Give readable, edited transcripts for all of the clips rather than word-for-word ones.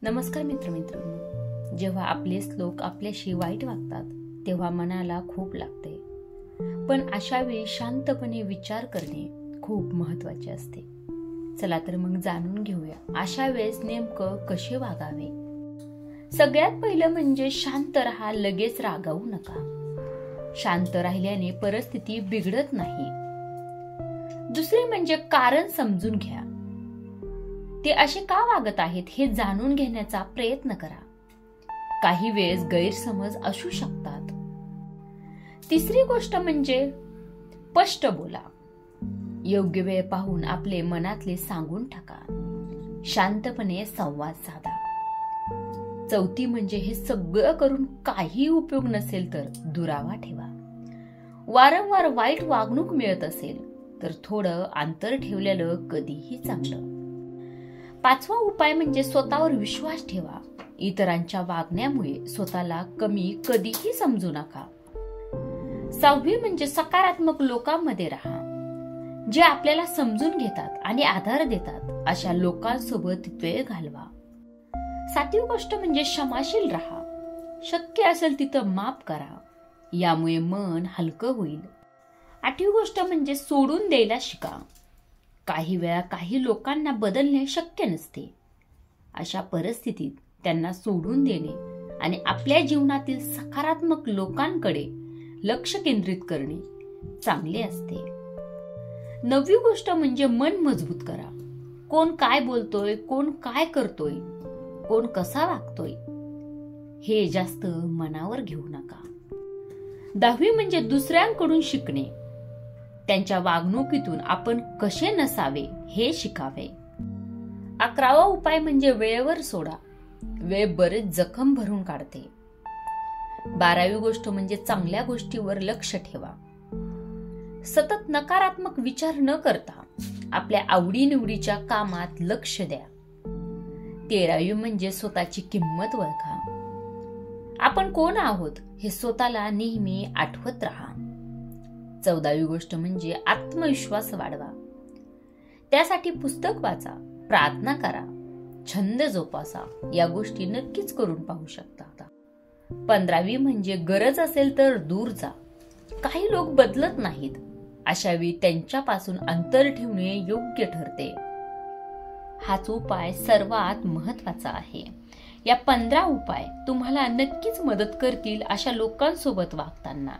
नमस्कार मित्रमैत्रिणींनो, जेव्हा आपले लोक आपल्याशी वाईट वागतात तेव्हा मनाला खूप लागते. पण अशा वेळी शांतपणे विचार करणे खूप महत्वाचे असते. चला तर मग जाणून घेऊया अशा वेळेस नेमकं कसे वागावे. सगळ्यात पहिलं म्हणजे शांत राहा, लगेच रागावू नका. शांत राहिल्याने परिस्थिती बिघडत नाही. दुसरे म्हणजे कारण समजून घ्या. ते असे का वागत आहेत हे जाणून घेण्याचा प्रयत्न करा. काही वेळेस गैरसमज असू शकतात. तिसरी गोष्ट म्हणजे स्पष्ट बोला. योग्य वेळ पाहून आपले मनातले सांगून टाका. शांतपणे संवाद साधा. चौथी म्हणजे हे सगळं करून काही उपयोग नसेल तर दुरावा ठेवा. वारंवार वाईट वागणूक मिळत असेल तर थोडं अंतर ठेवलेलं कधीही चांगलं. पाचवा उपाय म्हणजे स्वतःवर विश्वास ठेवा. इतरांच्या वागण्यामुळे स्वतःला कमी कधीही समजू नका. सहावी म्हणजे सकारात्मक लोकांमध्ये राहा. जे आपल्याला समजून घेतात आणि आधार देतात अशा लोकांसोबत वेळ घालवा. सातवी गोष्ट म्हणजे क्षमाशील राहा. शक्य असेल तिथं माफ करा. यामुळे मन हलकं होईल. आठवी गोष्ट म्हणजे सोडून द्यायला शिका. काही वेळा काही लोकांना बदलणे शक्य नसते. अशा परिस्थितीत त्यांना सोडून देणे आणि आपल्या जीवनातील सकारात्मक लोकांकडे लक्ष केंद्रित करणे चांगले असते. नववी गोष्ट म्हणजे मन मजबूत करा. कोण काय बोलतोय, कोण काय करतोय, कोण कसा वागतोय हे जास्त मनावर घेऊ नका. दहावी म्हणजे दुसऱ्यांकडून शिकणे. त्यांच्या वागणुकीतून आपण कसे नसावे हे शिकावे. 11वा उपाय म्हणजे वेळेवर सोडा. वेळ बरेच जखम भरून काढते. 12वी गोष्ट म्हणजे चांगल्या गोष्टीवर लक्ष ठेवा. सतत नकारात्मक विचार न करता आपल्या आवडीनिवडीच्या कामात लक्ष द्या. 13वी म्हणजे स्वतःची किंमत ओळखा. आपण कोण आहोत हे स्वतःला नेहमी आठवत राहा. 14वी गोष्ट म्हणजे आत्मविश्वास वाढवा. त्यासाठी पुस्तक वाचा, प्रार्थना करा, छंद जोपासा. या गोष्टी नक्कीच करून पाहू शकता. 15वी म्हणजे गरज असेल तर दूर जा. काही लोक बदलत नाहीत. अशा वेळी त्यांच्यापासून अंतर ठेवणे योग्य ठरते. हाच उपाय सर्वात महत्वाचा आहे. या 15 उपाय तुम्हाला नक्कीच मदत करतील अशा लोकांसोबत वागताना.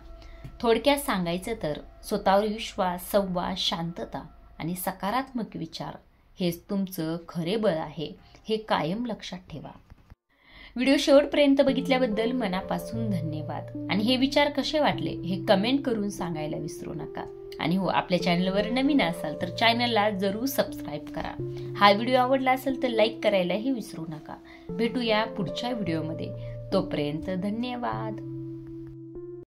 थोडक्यात सांगायचं तर स्वतःवर विश्वास, संवाद, शांतता आणि सकारात्मक विचार हेच तुमचं खरे बळ आहे. हे कायम लक्षात ठेवा. व्हिडिओ शेवटपर्यंत बघितल्याबद्दल मनापासून धन्यवाद. आणि हे विचार कसे वाटले हे कमेंट करून सांगायला विसरू नका. आणि हो, आपल्या चॅनलवर नवीन असाल तर चॅनलला जरूर सबस्क्राईब करा. हा व्हिडिओ आवडला असेल तर लाईक करायलाही विसरू नका. भेटूया पुढच्या व्हिडिओमध्ये. तोपर्यंत धन्यवाद.